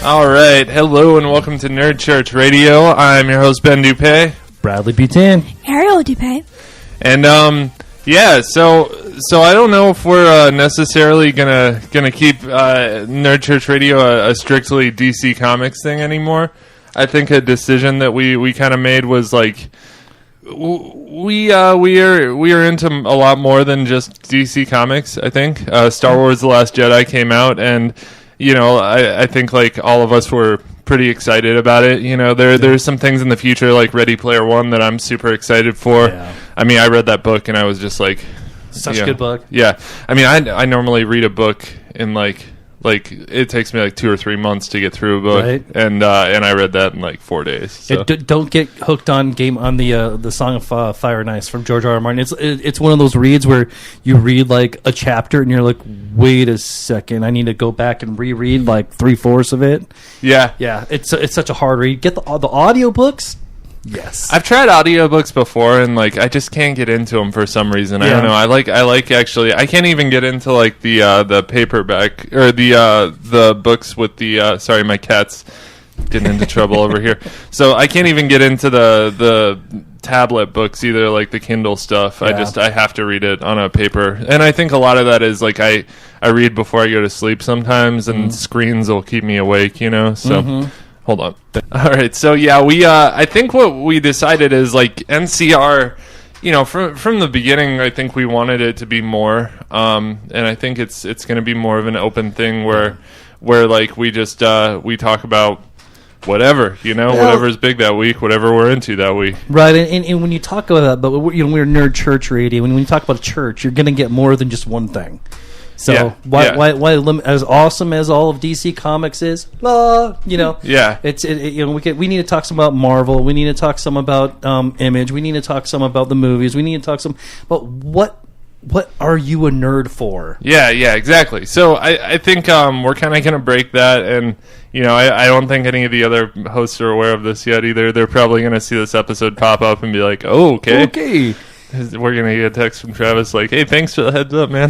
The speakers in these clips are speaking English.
All right. Hello and welcome to Nerd Church Radio. I'm your host, Ben Dupay. Bradley Butan. Ariel Dupay. And, so I don't know if we're necessarily gonna keep Nerd Church Radio a strictly DC Comics thing anymore. I think a decision that we kind of made was like we are into a lot more than just DC Comics. I think Star Wars: The Last Jedi came out, and you know I think like all of us were pretty excited about it. You know, there's some things in the future like Ready Player One that I'm super excited for. Yeah. I mean, I read that book and I was just like, Such a good book. Yeah. I mean, I normally read a book in like it takes me like 2 or 3 months to get through a book, right. and I read that in like 4 days. So. Don't get hooked on the Song of Fire and Ice from George R. R. Martin. It's one of those reads where you read like a chapter and you're like, wait a second, I need to go back and reread like 3/4 of it. Yeah. It's such a hard read. Get the audiobooks. Yes, I've tried audiobooks before, and like I just can't get into them for some reason. Yeah. I don't know. I like actually. I can't even get into like the paperback or the books with the. Sorry, my cat's getting into trouble over here. So I can't even get into the tablet books either, like the Kindle stuff. Yeah. I have to read it on a paper, and I think a lot of that is like I read before I go to sleep sometimes, and screens will keep me awake. You know, so. Hold on. All right. So yeah, we I think what we decided is like NCR, you know, from the beginning, I think we wanted it to be more, and I think it's going to be more of an open thing where like we just we talk about whatever, you know, whatever's big that week, whatever we're into that week. Right. And when you talk about that, but we're Nerd Church Radio. When you talk about a church, you're going to get more than just one thing. So why as awesome as all of DC Comics is, you know, we need to talk some about Marvel, we need to talk some about Image, we need to talk some about the movies, we need to talk some about what are you a nerd for? Yeah, exactly. So I think we're kind of going to break that, and you know, I don't think any of the other hosts are aware of this yet either. They're probably going to see this episode pop up and be like, oh, okay. We're going to get a text from Travis like, hey, thanks for the heads up, man.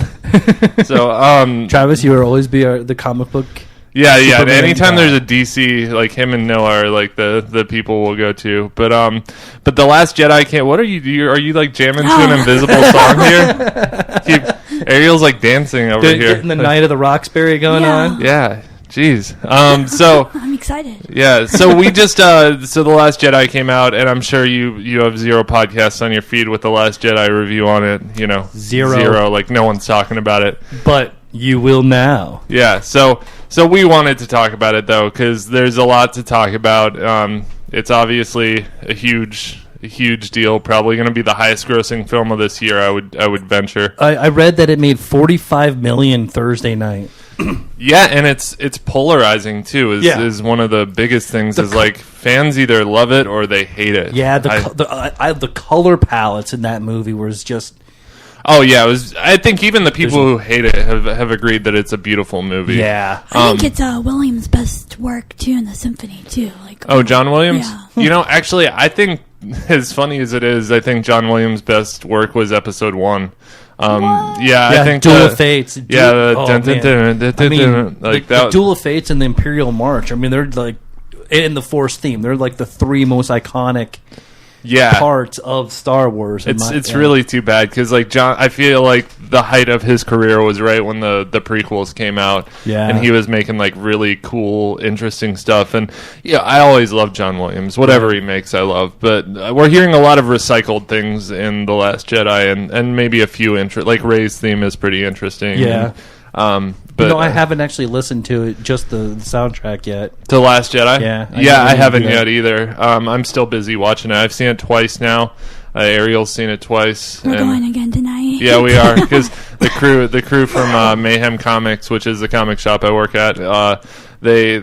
So, Travis, you will always be the comic book. Yeah. Anytime there's a DC, like him and Noah are like the people we'll go to. But The Last Jedi can't. What are you? Are you like jamming to an invisible song here? Ariel's like dancing over here. Getting the Night of the Roxbury going on. Yeah. Jeez. So I'm excited. Yeah. So we just so The Last Jedi came out, and I'm sure you have 0 podcasts on your feed with The Last Jedi review on it. You know, zero. Like no one's talking about it. But you will now. Yeah. So we wanted to talk about it though, because there's a lot to talk about. It's obviously a huge deal. Probably going to be the highest grossing film of this year. I would venture. I read that it made $45 million Thursday night. Yeah, and it's polarizing too. Is one of the biggest things. Is like fans either love it or they hate it. Yeah, the color palettes in that movie was just. Oh yeah, it was. I think even the people who hate it have agreed that it's a beautiful movie. Yeah, I think it's Williams' best work too in the symphony too. Like John Williams. Yeah. You know, actually, I think as funny as it is, I think John Williams' best work was Episode 1. I think Duel of Fates. Like the Duel of Fates and the Imperial March. I mean, they're like in the Force theme. They're like the 3 most iconic parts of Star Wars. It's really too bad because like John, I feel like the height of his career was right when the prequels came out. Yeah, and he was making like really cool, interesting stuff. And yeah, I always love John Williams. Whatever he makes, I love. But we're hearing a lot of recycled things in The Last Jedi, and maybe a few like Rey's theme is pretty interesting. Yeah. But I haven't actually listened to it, just the soundtrack yet. To Last Jedi? Yeah. I haven't yet either. I'm still busy watching it. I've seen it twice now. Ariel's seen it twice. We're going again tonight. Yeah, we are, because the crew from Mayhem Comics, which is the comic shop I work at, they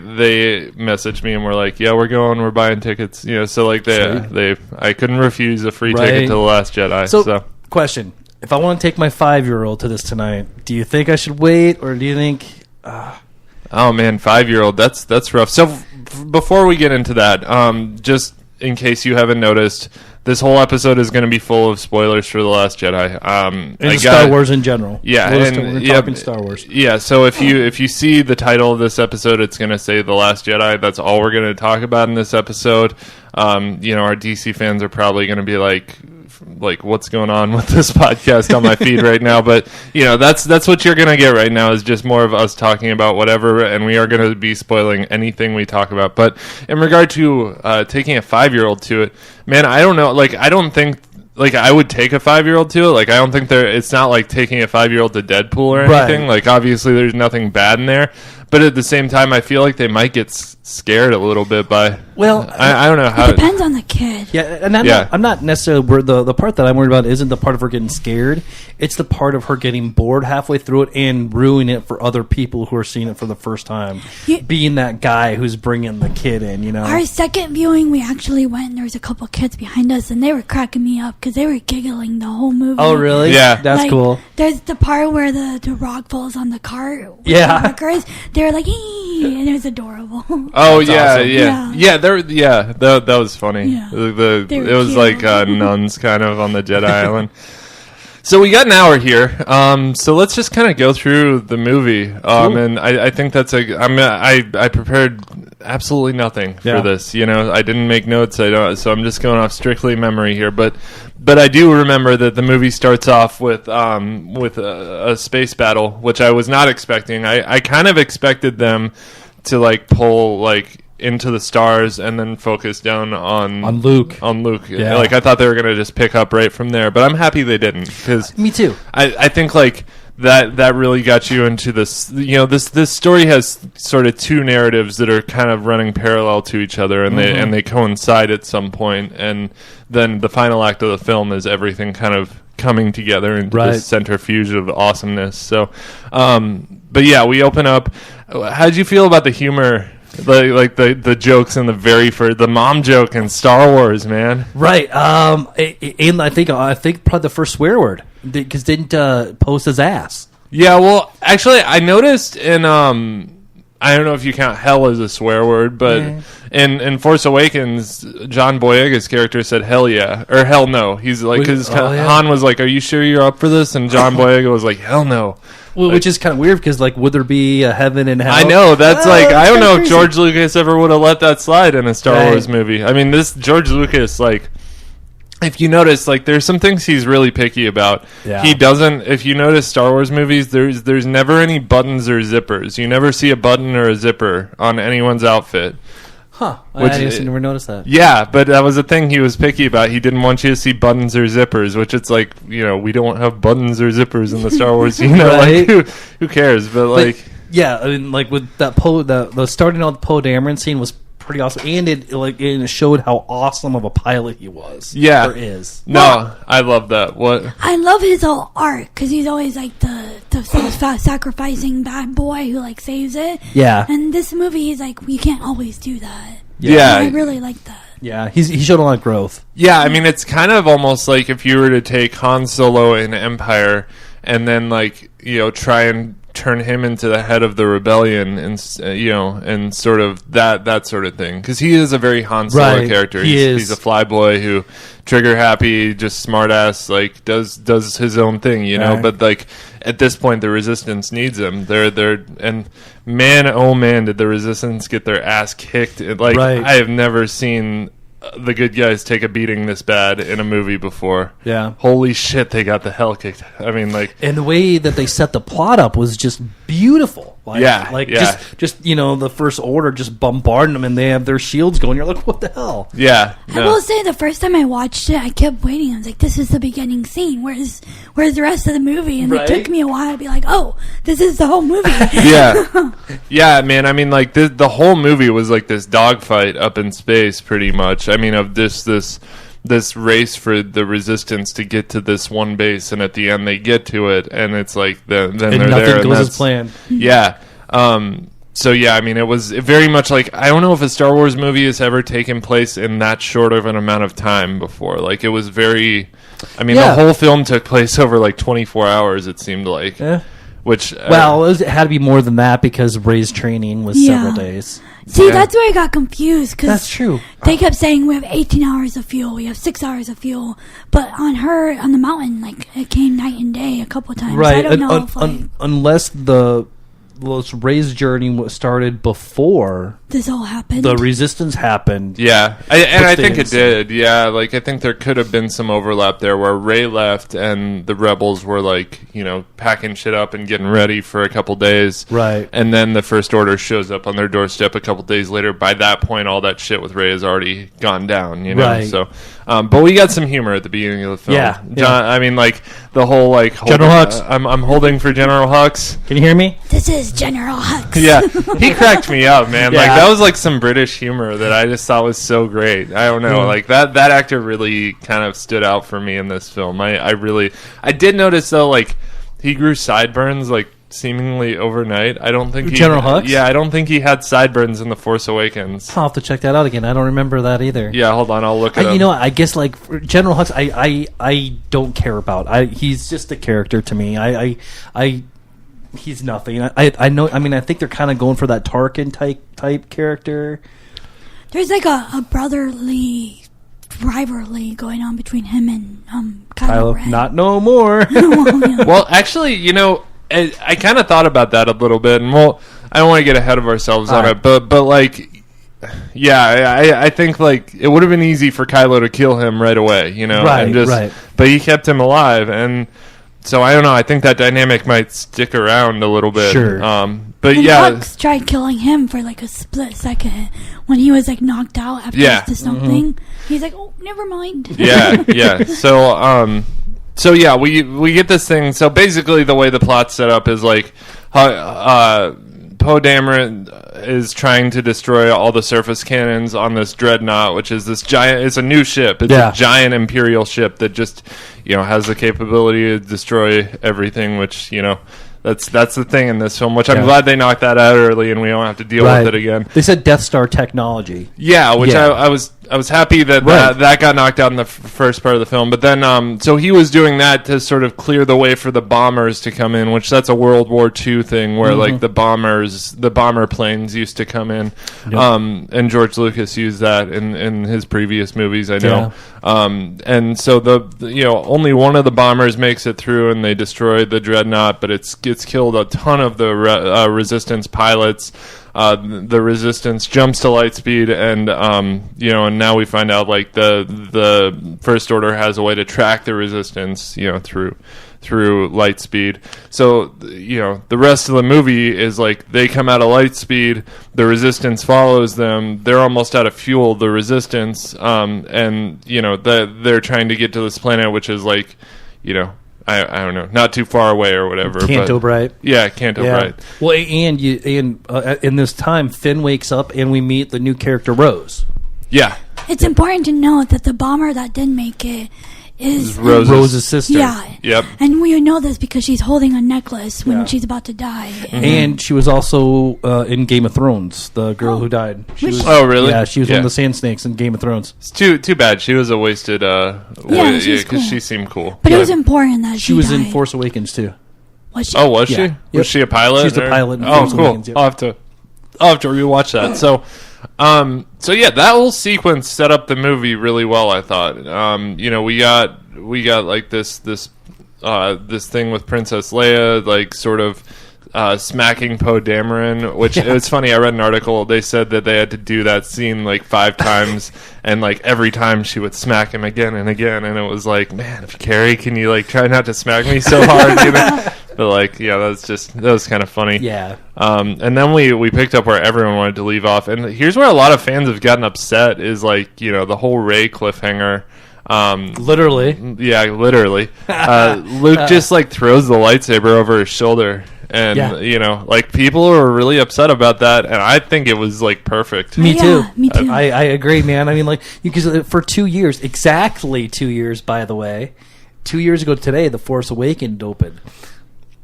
messaged me and were like, yeah, we're going, we're buying tickets. You know, so like I couldn't refuse a free ticket to The Last Jedi. So question. If I want to take my 5-year-old to this tonight, do you think I should wait, or do you think... Oh, man, 5-year-old, that's rough. So before we get into that, just in case you haven't noticed, this whole episode is going to be full of spoilers for The Last Jedi. And Star Wars in general. Yeah, we're talking Star Wars. Yeah, so if you see the title of this episode, it's going to say The Last Jedi. That's all we're going to talk about in this episode. Our DC fans are probably going to be like, what's going on with this podcast on my feed right now? But that's what you're going to get right now, is just more of us talking about whatever, and we are going to be spoiling anything we talk about. But in regard to taking a 5-year-old to it, man, I don't know. I don't think I would take a 5-year-old to it. I don't think it's not like taking a 5-year-old to Deadpool or anything. Right. Obviously there's nothing bad in there, but at the same time, I feel like they might get scared a little bit by. Well, I don't know how. It depends on the kid. Yeah, and I'm not necessarily the part that I'm worried about isn't the part of her getting scared. It's the part of her getting bored halfway through it and ruining it for other people who are seeing it for the first time. Being that guy who's bringing the kid in, Our second viewing, we actually went, and there was a couple kids behind us, and they were cracking me up because they were giggling the whole movie. Oh, really? Yeah. That's cool. There's the part where the rock falls on the cart. Yeah. The workers, they're like, "Ee," and it was adorable. Oh, That's yeah, awesome. yeah. That was funny. Yeah. It was like nuns kind of on the Jedi Island. So we got an hour here. So let's just kind of go through the movie. Cool. And I think that's I prepared absolutely nothing for this. I didn't make notes. So I'm just going off strictly memory here. But I do remember that the movie starts off with a space battle, which I was not expecting. I kind of expected them to pull into the stars and then focus down on Luke. Yeah. I thought they were going to just pick up right from there, but I'm happy they didn't, because me too. I think that really got you into this. This story has sort of two narratives that are kind of running parallel to each other, and they coincide at some point, and then the final act of the film is everything kind of coming together into this centrifuge of awesomeness. So, but yeah, we open up. How did you feel about the humor? The jokes in the very first, the mom joke in Star Wars, man. Right. And I think probably the first swear word, because didn't post his ass. Yeah. Well, actually, I noticed in I don't know if you count hell as a swear word, but in Force Awakens, John Boyega's character said hell yeah or hell no. He's like, because Han was like, "Are you sure you're up for this?" And John Boyega was like, "Hell no." Well, which is kind of weird, because would there be a heaven and hell? I know, that's I don't know if George Lucas ever would have let that slide in a Star Wars movie. I mean, this George Lucas, if you notice, there's some things he's really picky about. Yeah. He doesn't. If you notice Star Wars movies, there's never any buttons or zippers. You never see a button or a zipper on anyone's outfit. Huh. I guess I never noticed that. Yeah, but that was a thing he was picky about. He didn't want you to see buttons or zippers, which it's we don't have buttons or zippers in the Star Wars. Right? Who cares? But yeah, I mean, with that the starting out the Poe Dameron scene was pretty awesome, and it showed how awesome of a pilot he was. Yeah, or is. No, I love that. What I love his whole arc, because he's always the sacrificing bad boy who saves it. Yeah, and this movie he's you can't always do that. Yeah, I really like that. Yeah, he showed a lot of growth. Yeah, I mean, it's kind of almost like if you were to take Han Solo in Empire and then try and turn him into the head of the rebellion, and and sort of that sort of thing, because he is a very Han Solo character. He's a flyboy who trigger happy, just smart ass, does his own thing, but at this point the Resistance needs him. And man, oh man, did the Resistance get their ass kicked. I have never seen the good guys take a beating this bad in a movie before. Yeah. Holy shit, they got the hell kicked. I mean, and the way that they set the plot up was just beautiful. Just the First Order just bombarding them, and they have their shields going. You're like, what the hell? Yeah. I will say, the first time I watched it, I kept waiting. I was like, this is the beginning scene. Where's the rest of the movie? And it took me a while to be like, oh, this is the whole movie. Yeah. Yeah, man. I mean, the whole movie was this dogfight up in space, pretty much. I mean, of this race for the Resistance to get to this one base, and at the end they get to it, and it's then they're there. Nothing goes as planned. Yeah. So yeah, I mean, it was very much I don't know if a Star Wars movie has ever taken place in that short of an amount of time before. It was very. I mean, the whole film took place over 24 hours. It seemed like. Yeah. Which it had to be more than that because Rey's training was several days. See, that's where I got confused. Cause that's true. They kept saying we have 18 hours of fuel, we have 6 hours of fuel, but on the mountain, like it came night and day a couple times. Right. I don't know if unless Rey's journey was started before this all happened. The Resistance happened. Yeah, I think it did. Yeah, like I think there could have been some overlap there where Rey left and the rebels were like, packing shit up and getting ready for a couple days. Right. And then the First Order shows up on their doorstep a couple days later. By that point, all that shit with Rey has already gone down. Right. So, but we got some humor at the beginning of the film. Yeah. John. I mean, like the whole General Hux. I'm holding for General Hux. Can you hear me? This is General Hux. Yeah, he cracked me up, man. Yeah. Like that was like some British humor that I just thought was so great. I don't know, like that actor really kind of stood out for me in this film. I did notice though, like he grew sideburns like seemingly overnight. I don't think General Hux. Yeah, I don't think he had sideburns in The Force Awakens. I'll have to check that out again. I don't remember that either. Yeah, hold on, I'll look it up. I guess like General Hux, I don't care about. He's just a character to me. He's nothing. I know. I mean, I think they're kind of going for that Tarkin type character. There's like a brotherly rivalry going on between him and Kylo Ren. Not no more. Well, actually, I kind of thought about that a little bit, and I don't want to get ahead of ourselves on it, but like. Yeah, I think like it would have been easy for Kylo to kill him right away, Right. But he kept him alive, and so I don't know. I think that dynamic might stick around a little bit. Sure. But and yeah, Hux tried killing him for like a split second when he was like knocked out after the something. He's like, "Oh, never mind." Yeah. So yeah, we get this thing. So basically, the way the plot's set up is like, Poe Dameron is trying to destroy all the surface cannons on this dreadnought, which is this giant. It's a new ship. It's a giant Imperial ship that just has the capability to destroy everything. Which that's the thing in this film. Which I'm glad they knocked that out early, and we don't have to deal with it again. They said Death Star technology. Yeah, which I was happy that that got knocked out in the first part of the film. But then, so he was doing that to sort of clear the way for the bombers to come in, which that's a World War II thing where like the bomber planes used to come in. Yep. And George Lucas used that in his previous movies, I know. Yeah. And so only one of the bombers makes it through, and they destroy the dreadnought, but it's killed a ton of the Resistance pilots. The Resistance jumps to light speed, and and now we find out like the First Order has a way to track the Resistance, through light speed. So the rest of the movie is like they come out of light speed, the Resistance follows them, they're almost out of fuel, the Resistance, and they're trying to get to this planet, which is like I don't know, not too far away or whatever. Canto Bright. Yeah, Canto Bright. Well, and in this time, Finn wakes up and we meet the new character Rose. Yeah. It's important to note that the bomber that did make it is Rose's sister. Yeah. Yep. And we know this because she's holding a necklace when she's about to die. And she was also in Game of Thrones, the girl who died. Oh, really? Yeah, she was one of the Sand Snakes in Game of Thrones. It's too bad. She was a wasted. Because cool. she seemed cool. But it was important that she was died. in Force Awakens too. Was she? Oh, was she? Yeah. Was she a pilot? She's a pilot. In oh, Force cool. Awakens, I'll have to rewatch that. So yeah, that whole sequence set up the movie really well, I thought. We got like this thing with Princess Leia, like sort of smacking Poe Dameron, which it's funny. I read an article. They said that they had to do that scene like 5 times, and like every time she would smack him again and again, and it was like, man, Carrie, can you like try not to smack me so hard? But like, yeah, that was kind of funny. Yeah. And then we picked up where everyone wanted to leave off, and here's where a lot of fans have gotten upset is like the whole Rey cliffhanger. Literally. Yeah, literally. Luke just like throws the lightsaber over his shoulder, and like people are really upset about that, and I think it was like perfect. Me too. Me too. I agree, man. I mean, like because for 2 years, exactly 2 years, by the way, 2 years ago today, The Force Awakens opened.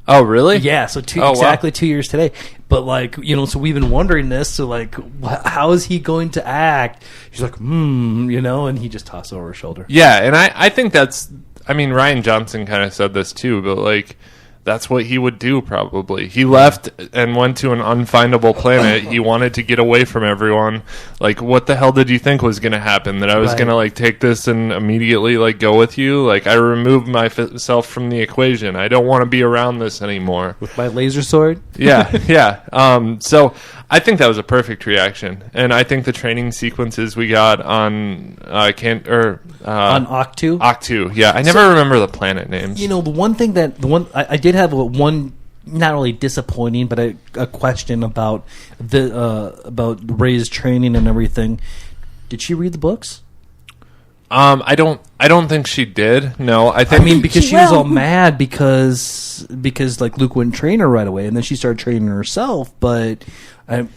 Oh, really? Yeah, so exactly 2 years today. But, like, so we've been wondering this. So, like, how is he going to act? He's like, and he just tosses over his shoulder. Yeah, and I think that's... I mean, Ryan Johnson kind of said this, too, but, like, that's what he would do probably. He left and went to an unfindable planet. He wanted to get away from everyone. Like, what the hell did you think was going to happen? That I was going to, like, take this and immediately, like, go with you? Like, I removed myself from the equation. I don't want to be around this anymore. With my laser sword? Yeah. So I think that was a perfect reaction. And I think the training sequences we got on on Octu? Octu, yeah. I never remember the planet names. You know, I did have one not really disappointing, but a question about Rey's training and everything. Did she read the books? I don't think she did. No, I mean because she was all mad because like Luke wouldn't train her right away, and then she started training herself. But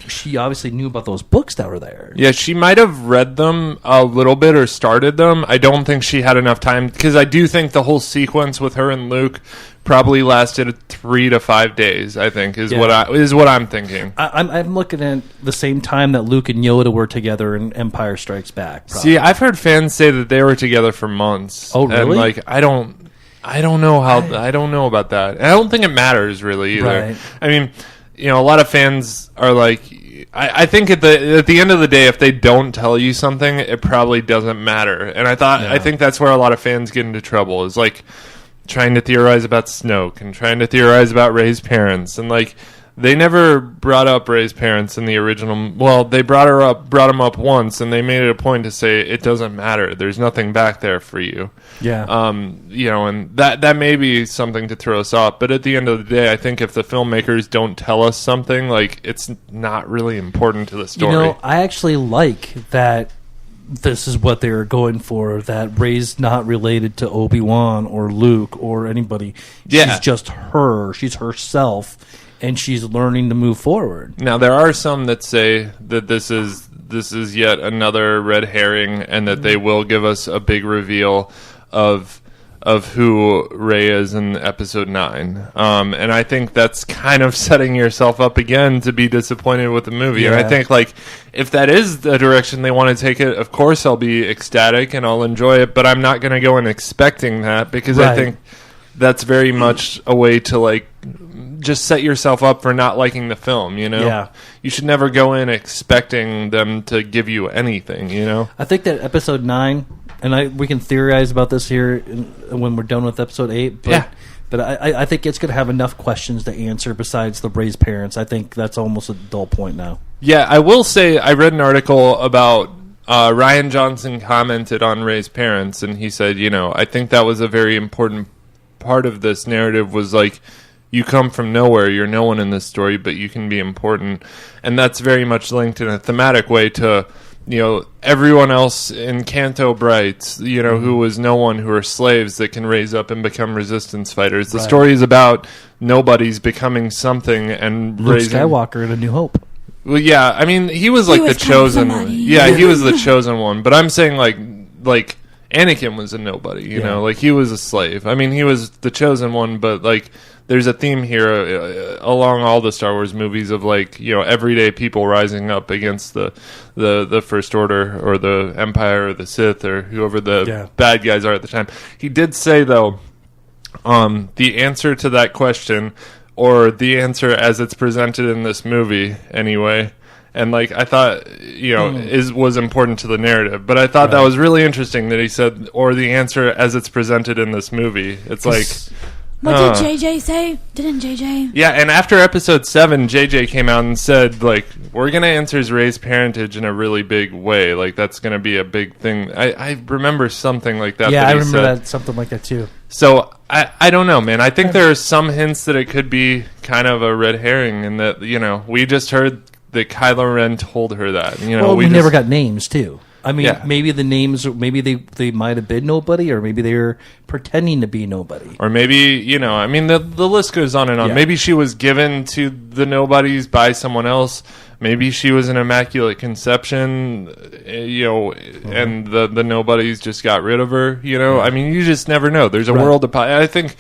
she obviously knew about those books that were there. Yeah, she might have read them a little bit or started them. I don't think she had enough time, because I do think the whole sequence with her and Luke probably lasted 3 to 5 days. I think is what I'm thinking. I'm looking at the same time that Luke and Yoda were together in Empire Strikes Back. Probably. See, I've heard fans say that they were together for months. Oh, really? And like, I don't know I don't know about that. And I don't think it matters really either. Right. I mean, you know, a lot of fans are like, I think at the end of the day, if they don't tell you something, it probably doesn't matter. And I think that's where a lot of fans get into trouble, is like trying to theorize about Snoke and trying to theorize about Rey's parents, and like they never brought up Rey's parents in the original. Well, they brought him up once, and they made it a point to say it doesn't matter. There's nothing back there for you. Yeah. You know, and that may be something to throw us off. But at the end of the day, I think if the filmmakers don't tell us something, like, it's not really important to the story. You know, I actually like that. This is what they were going for, that Rey's not related to Obi-Wan or Luke or anybody. Yeah. She's just her. She's herself, and she's learning to move forward. Now, there are some that say that this is yet another red herring, and that they will give us a big reveal of who Rey is in Episode 9. And I think that's kind of setting yourself up again to be disappointed with the movie. Yeah. And I think, like, if that is the direction they want to take it, of course I'll be ecstatic and I'll enjoy it, but I'm not going to go in expecting that, because I think that's very much a way to, like, just set yourself up for not liking the film, you know? Yeah. You should never go in expecting them to give you anything, you know? I think that Episode 9, and we can theorize about this here when we're done with Episode 8, but I think it's going to have enough questions to answer besides the Rey's parents. I think that's almost a dull point now. Yeah, I will say I read an article about Rian Johnson commented on Rey's parents, and he said, you know, I think that was a very important part of this narrative, was like, you come from nowhere, you're no one in this story, but you can be important. And that's very much linked in a thematic way to, you know, everyone else in Canto Bright, you know, who was no one, who are slaves that can raise up and become resistance fighters. The story is about nobodies becoming something and Luke raising... Skywalker in A New Hope. Well, yeah, I mean, he was like the chosen... Yeah, he was the chosen one. But I'm saying, like Anakin was a nobody, you know? Like, he was a slave. I mean, he was the chosen one, but, like... There's a theme here along all the Star Wars movies of, like, you know, everyday people rising up against the First Order or the Empire or the Sith or whoever the bad guys are at the time. He did say, though, the answer to that question, or the answer as it's presented in this movie anyway, and, like, I thought, you know, was important to the narrative. But I thought that was really interesting that he said, or the answer as it's presented in this movie. It's like... What did JJ say? Didn't JJ? Yeah, and after Episode 7, JJ came out and said, like, we're going to answer Rey's parentage in a really big way. Like, that's going to be a big thing. I remember something like that. Yeah, that I remember that, something like that, too. So, I don't know, man. I think there are some hints that it could be kind of a red herring, and that, you know, we just heard that Kylo Ren told her that. You know, well, we never got names, too. I mean, maybe the names, maybe they might have been nobody, or maybe they were pretending to be nobody. Or maybe, you know, I mean, the list goes on and on. Yeah. Maybe she was given to the nobodies by someone else. Maybe she was an immaculate conception, you know, and the nobodies just got rid of her, you know. I mean, you just never know. There's a world of... I think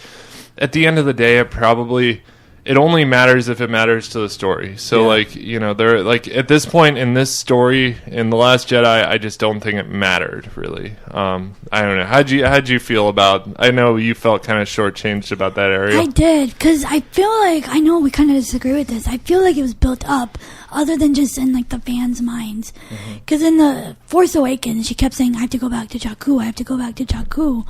at the end of the day, it probably it only matters if it matters to the story. So, like, you know, they're like at this point in this story in The Last Jedi, I just don't think it mattered really. I don't know. How'd you feel about? I know you felt kind of shortchanged about that area. I did, because I feel like, I know we kind of disagree with this. I feel like it was built up, other than just in like the fans' minds. Because in the Force Awakens, she kept saying, "I have to go back to Jakku. I have to go back to Jakku."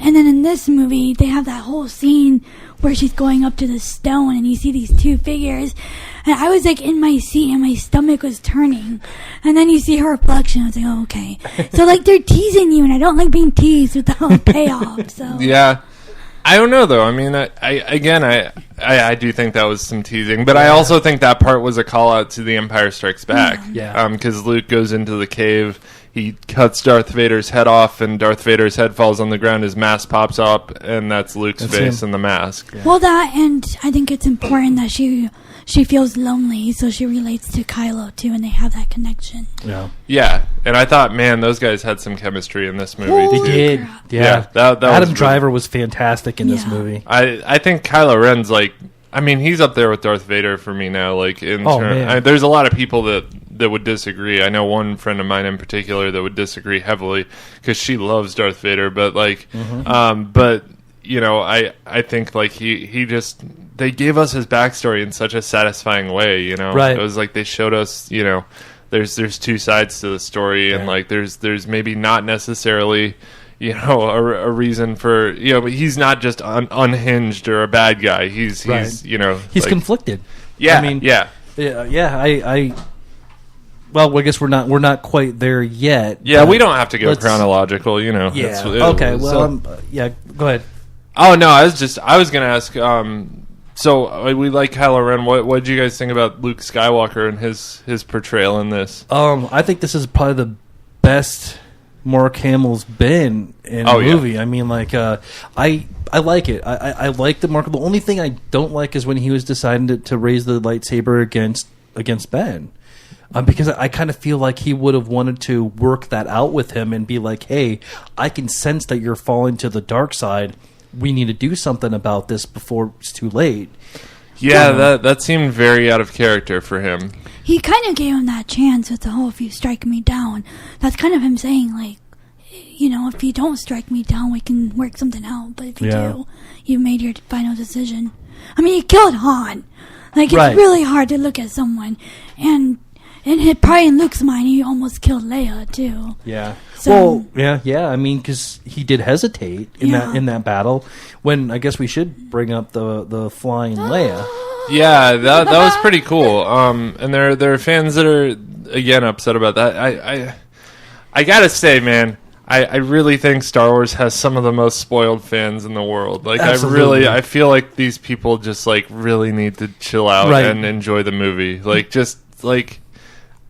And then in this movie, they have that whole scene where she's going up to the stone and you see these two figures, and I was like in my seat and my stomach was turning, and then you see her reflection. I was like, oh, okay. So like they're teasing you, and I don't like being teased without payoff. So yeah, I don't know though. I mean, I do think that was some teasing, but I also think that part was a call out to The Empire Strikes Back. Because Luke goes into the cave. He cuts Darth Vader's head off, and Darth Vader's head falls on the ground. His mask pops up, and that's Luke's face in the mask. Yeah. Well, that, and I think it's important that she feels lonely, so she relates to Kylo, too, and they have that connection. Yeah, and I thought, man, those guys had some chemistry in this movie. They did. Yeah. That Adam Driver was fantastic in this movie. I think Kylo Ren's, like, I mean, he's up there with Darth Vader for me now. Like, there's a lot of people that would disagree. I know one friend of mine in particular that would disagree heavily because she loves Darth Vader. But like, but you know, I think like he just, they gave us his backstory in such a satisfying way. You know, it was like they showed us, you know, there's two sides to the story, and like there's maybe not necessarily, you know, a reason for, you know, but he's not just unhinged or a bad guy. He's you know, he's like, conflicted. Yeah, I mean, yeah. Well, I guess we're not quite there yet. Yeah, we don't have to go chronological, you know. Yeah. Okay. Well, go ahead. Oh no, I was going to ask. So we like Kylo Ren. What did you guys think about Luke Skywalker and his portrayal in this? I think this is probably the best Mark Hamill's been in a movie. Yeah. I mean, like, I like it. I like the Mark. The only thing I don't like is when he was deciding to raise the lightsaber against Ben. Because I kind of feel like he would have wanted to work that out with him and be like, hey, I can sense that you're falling to the dark side. We need to do something about this before it's too late. Yeah, that seemed very out of character for him. He kind of gave him that chance with the whole, if you strike me down. That's kind of him saying, like, you know, if you don't strike me down, we can work something out. But if you do, you made your final decision. I mean, he killed Han. Like, it's really hard to look at someone and probably in Luke's mind, he almost killed Leia too. Yeah. So, yeah. I mean, because he did hesitate in that battle. When I guess we should bring up the flying Leia. Yeah, that was pretty cool. And there are fans that are again upset about that. I gotta say, man, I really think Star Wars has some of the most spoiled fans in the world. Like, absolutely. I feel like these people just like really need to chill out and enjoy the movie. Like, just like.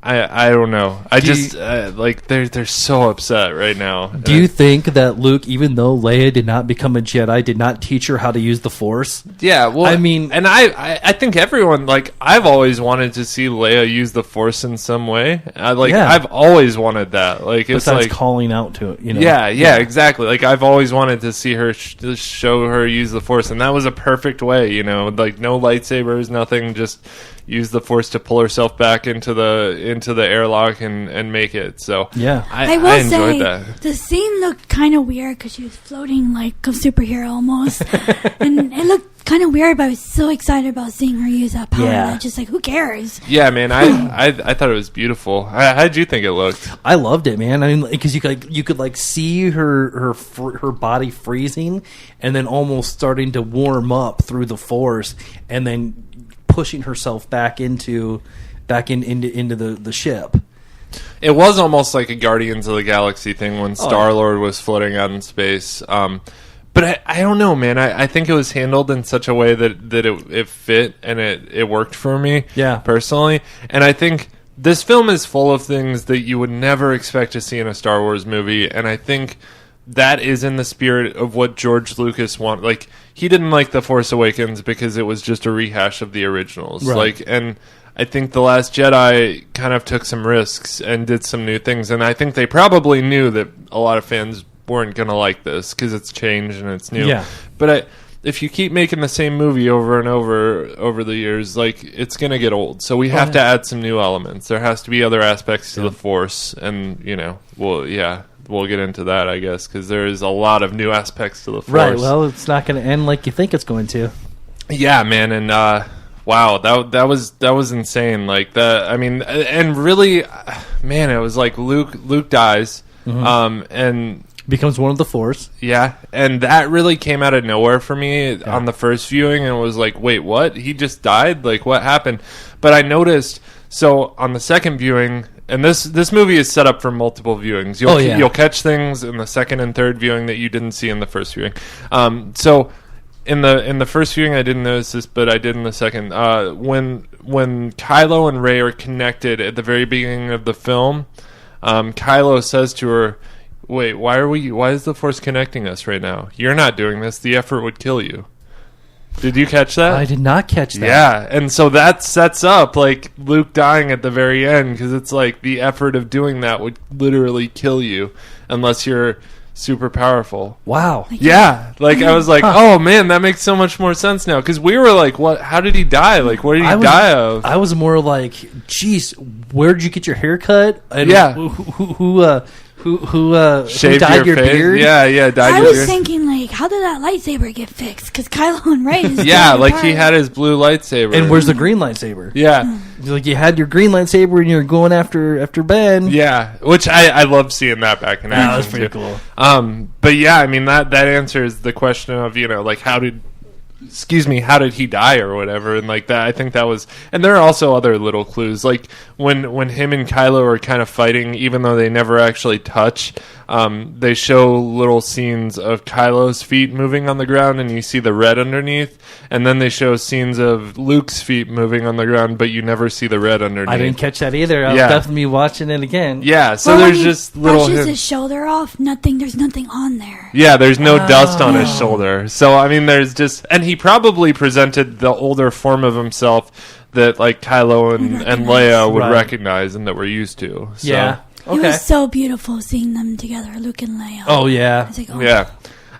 I don't know. Like they're so upset right now. Do you think that Luke, even though Leia did not become a Jedi, did not teach her how to use the Force? Yeah, well, I mean, and I think everyone, like, I've always wanted to see Leia use the Force in some way. I've always wanted that. Like, it's besides like calling out to it, you know. Yeah, exactly. Like, I've always wanted to see her show her use the Force, and that was a perfect way. You know, like no lightsabers, nothing, just use the Force to pull herself back into the airlock and make it. So yeah, I enjoyed that. The scene looked kind of weird because she was floating like a superhero almost, and it looked kind of weird. But I was so excited about seeing her use that power. That just like, who cares? Yeah, man, I thought it was beautiful. How did you think it looked? I loved it, man. I mean, because you could like see her body freezing and then almost starting to warm up through the Force, and then pushing herself back into the ship. It was almost like a Guardians of the Galaxy thing when Star-Lord was floating out in space. But I don't know, man. I think it was handled in such a way that it fit and it worked for me personally. And I think this film is full of things that you would never expect to see in a Star Wars movie. And I think that is in the spirit of what George Lucas wanted. Like, he didn't like The Force Awakens because it was just a rehash of the originals. Like, and I think The Last Jedi kind of took some risks and did some new things. And I think they probably knew that a lot of fans weren't going to like this because it's changed and it's new. Yeah. But if you keep making the same movie over and over the years, like, it's going to get old. So we have to add some new elements. There has to be other aspects to the Force, and, we'll get into that, I guess, because there is a lot of new aspects to the Force. Right, well, it's not going to end like you think it's going to. Yeah, man, and wow, that was insane. Like, and really, man, it was like Luke dies, and becomes one of the Force. Yeah, and that really came out of nowhere for me on the first viewing, and was like, wait, what? He just died? Like, what happened? But I noticed, so on the second viewing, and this movie is set up for multiple viewings. You'll catch things in the second and third viewing that you didn't see in the first viewing. So in the first viewing, I didn't notice this, but I did in the second. When Kylo and Rey are connected at the very beginning of the film, Kylo says to her, wait, why is the Force connecting us right now? You're not doing this. The effort would kill you. Did you catch that? I did not catch that. Yeah, and so that sets up, like, Luke dying at the very end, because it's like the effort of doing that would literally kill you unless you're super powerful. Wow. Yeah, like, I was like, oh, man, that makes so much more sense now, because we were like, what? How did he die? Like, what did he die of? I was more like, geez, where did you get your hair cut? And who dyed your beard? Yeah, dyed your beard. I was thinking, like, how did that lightsaber get fixed? Because Kylo and Rey is like, he had his blue lightsaber. And where's the green lightsaber? Yeah. Like, you had your green lightsaber and you're going after Ben. Yeah, which I love seeing that back in action. That was pretty cool. But yeah, I mean, that answers the question of, like, how did he die or whatever, and like that. I think that was, and there are also other little clues, like when him and Kylo are kind of fighting, even though they never actually touch. They show little scenes of Kylo's feet moving on the ground, and you see the red underneath, and then they show scenes of Luke's feet moving on the ground, but you never see the red underneath. I didn't catch that either. I'll definitely be watching it again. Yeah, so there's just little brushes his shoulder off. There's nothing on there. Yeah, there's no dust on his shoulder. So I mean, there's just, and he probably presented the older form of himself that, like, Kylo and Leia would recognize and that we're used to. So. Yeah. Okay. It was so beautiful seeing them together, Luke and Leia. Oh yeah, like, yeah.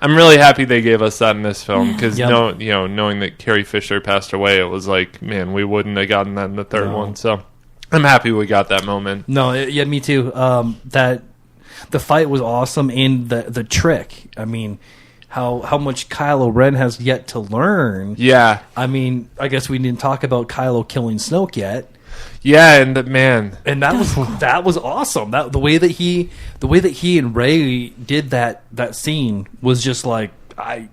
I'm really happy they gave us that in this film, because knowing that Carrie Fisher passed away, it was like, man, we wouldn't have gotten that in the third one. So I'm happy we got that moment. No, yeah, me too. That the fight was awesome, and the trick. I mean, how much Kylo Ren has yet to learn. Yeah, I mean, I guess we didn't talk about Kylo killing Snoke yet. Yeah, and that was awesome. The way that he and Rey did that scene was just like, it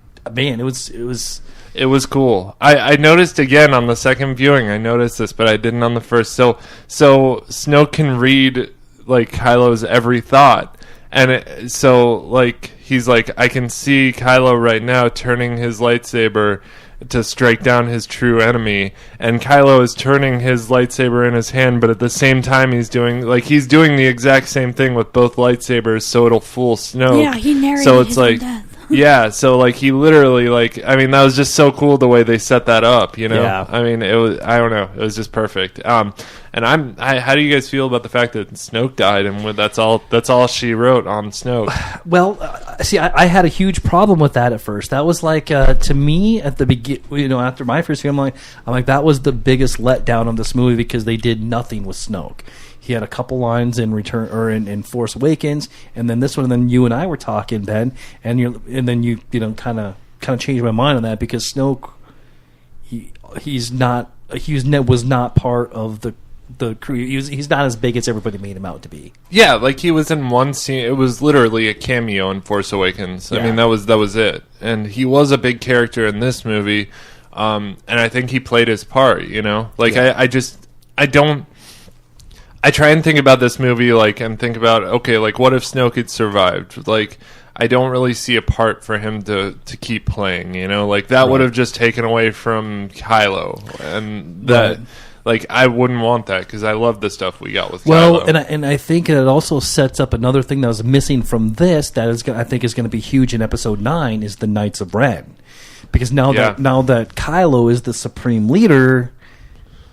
was cool. I noticed again on the second viewing. I noticed this, but I didn't on the first. So Snoke can read, like, Kylo's every thought, and he's like, I can see Kylo right now turning his lightsaber to strike down his true enemy, and Kylo is turning his lightsaber in his hand, but at the same time he's doing the exact same thing with both lightsabers, so it'll fool Snoke. Yeah, he narrated so it's his like death. Yeah, so like he literally, like, I mean, that was just so cool the way they set that up, you know? Yeah. I mean, it was, I don't know, it was just perfect. And how do you guys feel about the fact that Snoke died and that's all she wrote on Snoke? Well, see, I had a huge problem with that at first. That was like, to me at the beginning, after my first film, I'm like, that was the biggest letdown of this movie because they did nothing with Snoke. He had a couple lines in Return or in Force Awakens, and then this one. And then you and I were talking, Ben, and then you kind of changed my mind on that because Snoke, was not part of the crew. He's not as big as everybody made him out to be. Yeah, like he was in one scene. It was literally a cameo in Force Awakens. Yeah. I mean, that was it. And he was a big character in this movie, and I think he played his part. Like yeah. I try and think about this movie, and think about, okay, what if Snoke had survived? I don't really see a part for him to keep playing, that right. would have just taken away from Kylo, and that, right. I wouldn't want that, because I love the stuff we got with Kylo. Well, and I think it also sets up another thing that was missing from this that I think is going to be huge in Episode 9 is the Knights of Ren. Because now that Kylo is the supreme leader...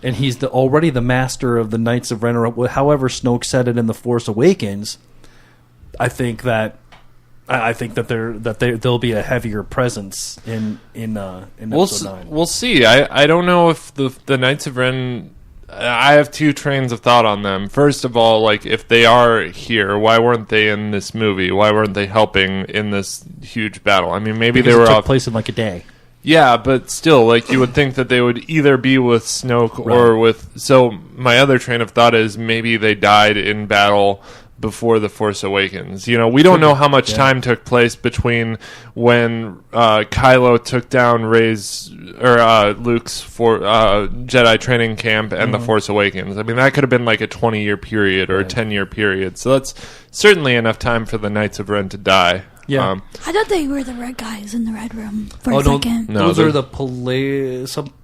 and he's already the master of the Knights of Ren, or however Snoke said it in The Force Awakens. I think that I think that there'll be a heavier presence in episode 9. We'll see. I don't know if the Knights of Ren. I have two trains of thought on them. First of all, like, if they are here, why weren't they in this movie? Why weren't they helping in this huge battle? I mean, maybe because they were it took off place in like a day. Yeah, but still, like, you would think that they would either be with Snoke or with. So my other train of thought is maybe they died in battle before The Force Awakens. You know, we don't know how much time took place between when Kylo took down Luke's Jedi training camp and The Force Awakens. I mean, that could have been like a 20-year period or a 10-year period. So that's certainly enough time for the Knights of Ren to die. Yeah, I thought they were the red guys in the red room for a second. No, those are the